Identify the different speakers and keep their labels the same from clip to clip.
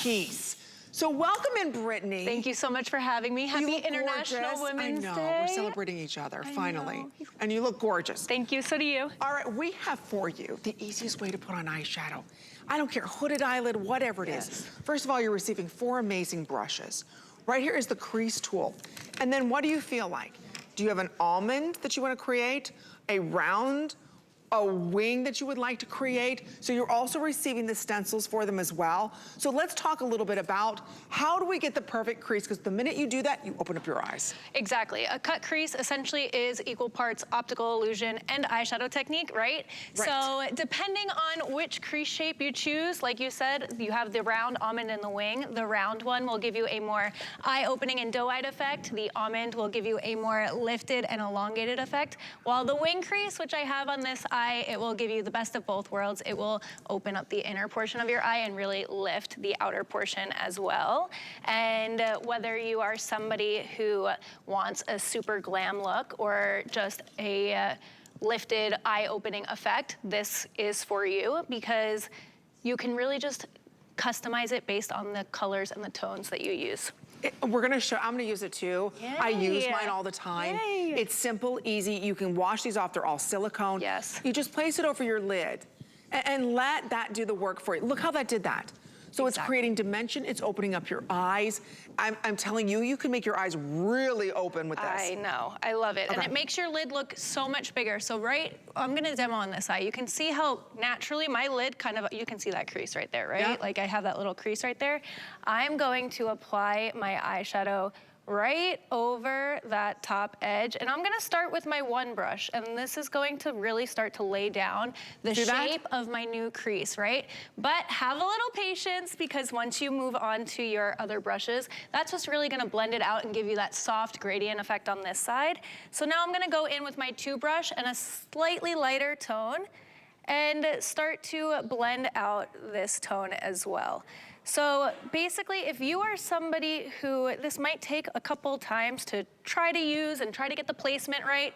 Speaker 1: 4piece. So welcome in, Brittany.
Speaker 2: Thank you so much for having me. Happy International Women's Day.
Speaker 1: I know, we're celebrating each other, finally. And you look gorgeous.
Speaker 2: Thank you, so do you.
Speaker 1: All right, we have for you the easiest way to put on eyeshadow. I don't care, hooded eyelid, whatever it is. First of all, you're receiving 4 amazing brushes. Right here is the crease tool. And then what do you feel like? Do you have an almond that you want to create? A round? A wing that you would like to create. So you're also receiving the stencils for them as well. So let's talk a little bit about how do we get the perfect crease, because the minute you do that, you open up your eyes.
Speaker 2: Exactly. A cut crease essentially is equal parts optical illusion and eyeshadow technique, right? So depending on which crease shape you choose, like you said, you have the round, almond, and the wing. The round one will give you a more eye-opening and doe-eyed effect. The almond will give you a more lifted and elongated effect. While the wing crease, which I have on this eye, it will give you the best of both worlds. It will open up the inner portion of your eye and really lift the outer portion as well. And whether you are somebody who wants a super glam look or just a lifted eye-opening effect, this is for you, because you can really just customize it based on the colors and the tones that you use.
Speaker 1: We're gonna show, I'm gonna use it too.
Speaker 2: Yay.
Speaker 1: I use mine all the time.
Speaker 2: Yay.
Speaker 1: It's simple, easy. You can wash these off, they're all silicone.
Speaker 2: Yes.
Speaker 1: You just place it over your lid and let that do the work for you. Look how that did that. So it's creating dimension, it's opening up your eyes. I'm telling you, you can make your eyes really open with this.
Speaker 2: I know, I love it. And it makes your lid look so much bigger. So I'm gonna demo on this eye. You can see how naturally my lid kind of, you can see that crease right there, right? Yeah. Like I have that little crease right there. I'm going to apply my eyeshadow right over that top edge. And I'm gonna start with my one brush, and this is going to really start to lay down the shape of my new crease, right? But have a little patience, because once you move on to your other brushes, that's what's really gonna blend it out and give you that soft gradient effect on this side. So now I'm gonna go in with my 2 brush and a slightly lighter tone and start to blend out this tone as well. So basically, if you are somebody who this might take a couple times to try to use and try to get the placement right,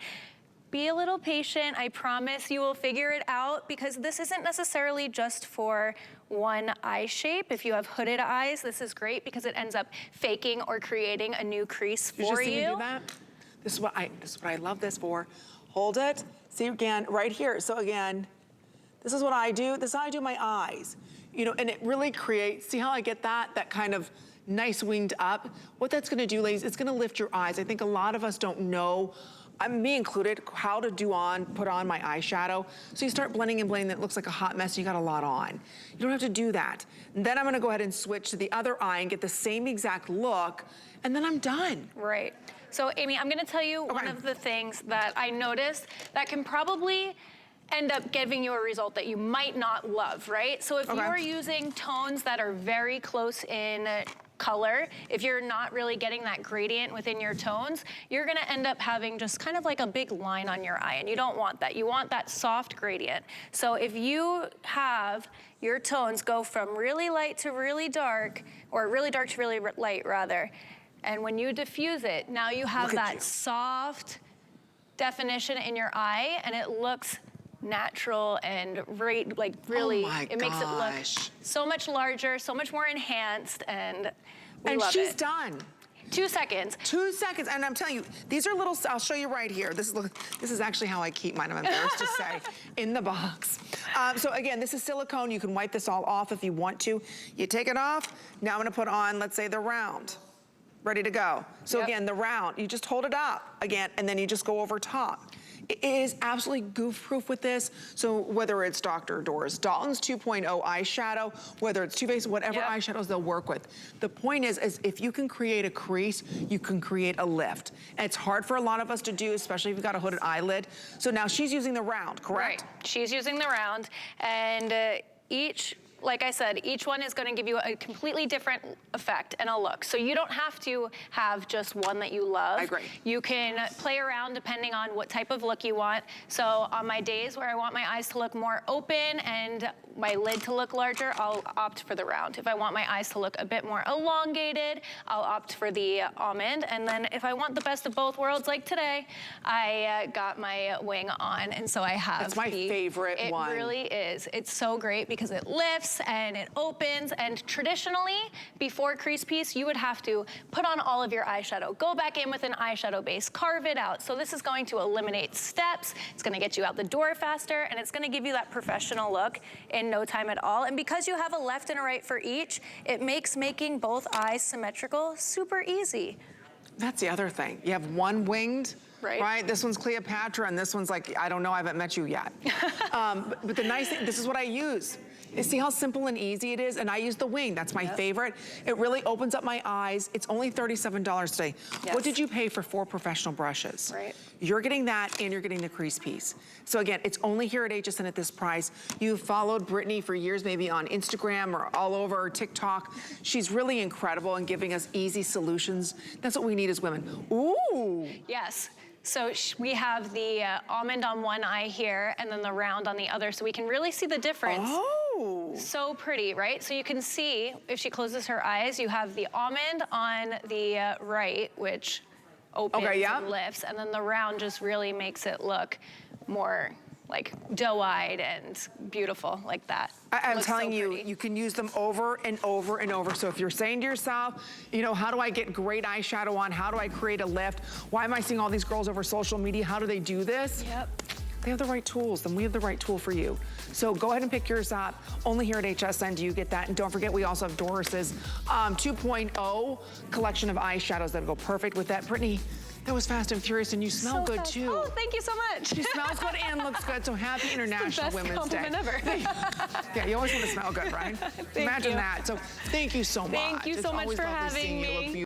Speaker 2: be a little patient. I promise you will figure it out, because this isn't necessarily just for one eye shape. If you have hooded eyes, this is great because it ends up faking or creating a new crease for you.
Speaker 1: Do that? This is what I love this for. Hold it. See again, right here. So again, this is what I do. This is how I do my eyes. You know, and it really creates, see how I get that kind of nice winged up? What that's gonna do, ladies, it's gonna lift your eyes. I think a lot of us don't know, me included, how to put on my eyeshadow. So you start blending and blending, that looks like a hot mess, you got a lot on. You don't have to do that. And then I'm gonna go ahead and switch to the other eye and get the same exact look, and then I'm done.
Speaker 2: Right. So Amy, I'm gonna tell you one of the things that I noticed that can probably end up giving you a result that you might not love, right? So if you're using tones that are very close in color, if you're not really getting that gradient within your tones, you're gonna end up having just kind of like a big line on your eye, and you don't want that. You want that soft gradient. So if you have your tones go from really light to really dark, or really dark to really light rather, and when you diffuse it, now you have that soft definition in your eye, and it looks natural and really, it makes it look so much larger, so much more enhanced, and we love it.
Speaker 1: And she's done.
Speaker 2: 2 seconds.
Speaker 1: 2 seconds, and I'm telling you, these are little, I'll show you right here. This is actually how I keep mine, I'm embarrassed to say, in the box. So again, this is silicone. You can wipe this all off if you want to. You take it off. Now I'm gonna put on, let's say, the round. Ready to go. So again, the round, you just hold it up again, and then you just go over top. It is absolutely goof-proof with this. So whether it's Dr. Doris Dalton's 2.0 eyeshadow, whether it's Too Faced, whatever eyeshadows they'll work with. The point is if you can create a crease, you can create a lift. And it's hard for a lot of us to do, especially if you've got a hooded eyelid. So now she's using the round, correct?
Speaker 2: Right, she's using the round, and like I said, each one is gonna give you a completely different effect and a look. So you don't have to have just one that you love.
Speaker 1: I agree.
Speaker 2: You can play around depending on what type of look you want. So on my days where I want my eyes to look more open and my lid to look larger, I'll opt for the round. If I want my eyes to look a bit more elongated, I'll opt for the almond. And then if I want the best of both worlds, like today, I got my wing on, and so I have
Speaker 1: It's my favorite one.
Speaker 2: It really is. It's so great because it lifts, lifts and it opens, and traditionally, before Crease Piece, you would have to put on all of your eyeshadow, go back in with an eyeshadow base, carve it out. So this is going to eliminate steps, it's gonna get you out the door faster, and it's gonna give you that professional look in no time at all. And because you have a left and a right for each, it makes making both eyes symmetrical super easy.
Speaker 1: That's the other thing. You have one winged,
Speaker 2: right?
Speaker 1: This one's Cleopatra, and this one's like, I don't know, I haven't met you yet. But the nice thing, this is what I use. You see how simple and easy it is? And I use the wing, that's my favorite. It really opens up my eyes. It's only $37 today.
Speaker 2: Yes.
Speaker 1: What did you pay for 4 professional brushes?
Speaker 2: Right.
Speaker 1: You're getting that, and you're getting the crease piece. So again, it's only here at HSN at this price. You've followed Brittany for years, maybe on Instagram or all over TikTok. She's really incredible in giving us easy solutions. That's what we need as women. Ooh.
Speaker 2: Yes. So we have the almond on one eye here and then the round on the other, so we can really see the difference.
Speaker 1: Oh.
Speaker 2: So pretty, right? So you can see, if she closes her eyes, you have the almond on the right, which opens and lifts, and then the round just really makes it look more like doe-eyed and beautiful like that.
Speaker 1: I'm telling you, you can use them over and over and over. So if you're saying to yourself, you know, how do I get great eyeshadow on? How do I create a lift? Why am I seeing all these girls over social media? How do they do this?
Speaker 2: Yep.
Speaker 1: They have the right tools, then we have the right tool for you. So go ahead and pick yours up. Only here at HSN do you get that. And don't forget, we also have Doris's 2.0 collection of eyeshadows that go perfect with that. Brittany, that was fast and furious, and you smell good too.
Speaker 2: Oh, thank you so much.
Speaker 1: She smells good and looks good, so happy International Women's Day.
Speaker 2: That's the best compliment ever.
Speaker 1: Yeah, you always want to smell good, right? Imagine that. So thank you so much.
Speaker 2: Thank you so much for having me.